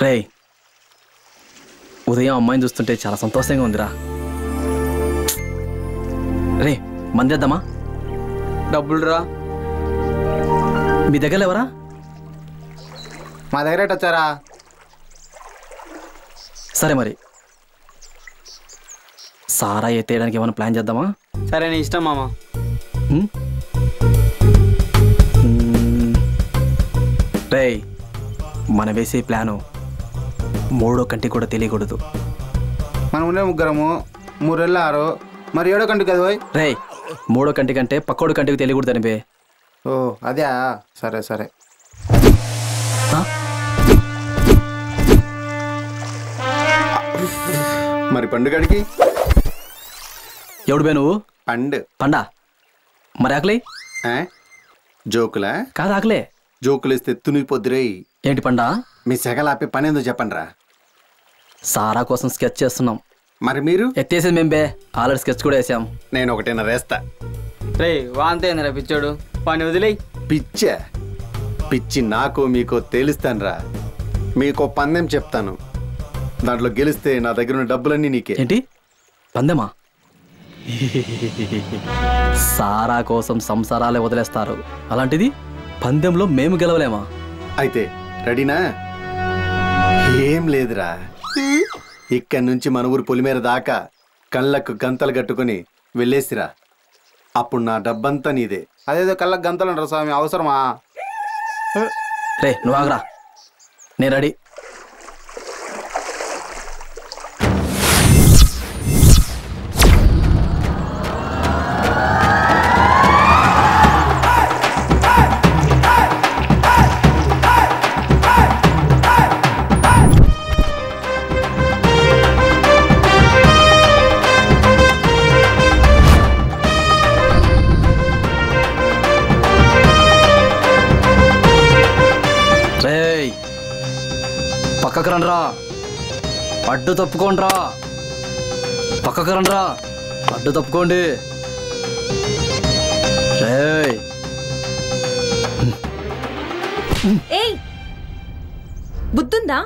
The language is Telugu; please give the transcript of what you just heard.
రే ఉదయం అమ్మాయిని చూస్తుంటే చాలా సంతోషంగా ఉందిరా. రే మందేద్దామా? డబ్బులు రా. మీ దగ్గర ఎవరా? మా దగ్గర వచ్చారా? సరే మరి సారా ఎత్తేయడానికి ఏమైనా ప్లాన్ చేద్దామా? సరే నీ ఇష్టం మామ. రే మన వేసే ప్లాను మూడో కంటికి కూడా తెలియకూడదు. మనం ఉండే ముగ్గురము, 3 వెళ్ళారు, మరి 7 కంటికి కదా పోయి. రే మూడో కంటి కంటే పక్కోడు కంటికి తెలియకూడదు అని బే. ఓ అదే, సరే సరే. మరి పండుగడికి ఎవడు బే నువ్వు? పండా మరి ఆకలే జోకులా? కాదు ఆకలే. జోకులేస్తే తునిగిపోద్దురై. ఏంటి పండా? మీ సెగలాపి పని ఏందో చెప్పండి రా. సారా కోసం స్కెచ్ చేస్తున్నాం. మరి మీరు? ఎత్తేసేది మేం బే, ఆల్రెడీ స్కెచ్ కూడా వేసాం. నేను ఒకటేనా వేస్తా. రే వాంతేందిరా పిచ్చోడు, పని వదిలేయి. పిచ్చి నాకు మీకో తేలిస్తాను రా. మీకో పందెం చెప్తాను, దాంట్లో గెలిస్తే నా దగ్గర ఉన్న డబ్బులన్నీ నీకే. ఏంటి పందెమా? సారా కోసం సంసారాలే వదిలేస్తారు, అలాంటిది పందెంలో మేము గెలవలేమా? అయితే రెడీనా? ఏం లేదురా, ఇక్కడి నుంచి మన ఊరు పొలిమేర దాకా కళ్ళకు గంతలు కట్టుకుని వెళ్ళేసిరా. అప్పుడు నా డబ్బంతా నీదే. అదేదో కళ్ళకు గంతలు అంటారు స్వామి, అవసరమా? రే నువ్వు ఆగరా, నేను రెడీ. పక్కకు రండ్రా, అడ్డు తప్పుకోండ్రా. పక్కకు రండ్రా, అడ్డు తప్పుకోండి. ఏయ్ బుద్ధుందా?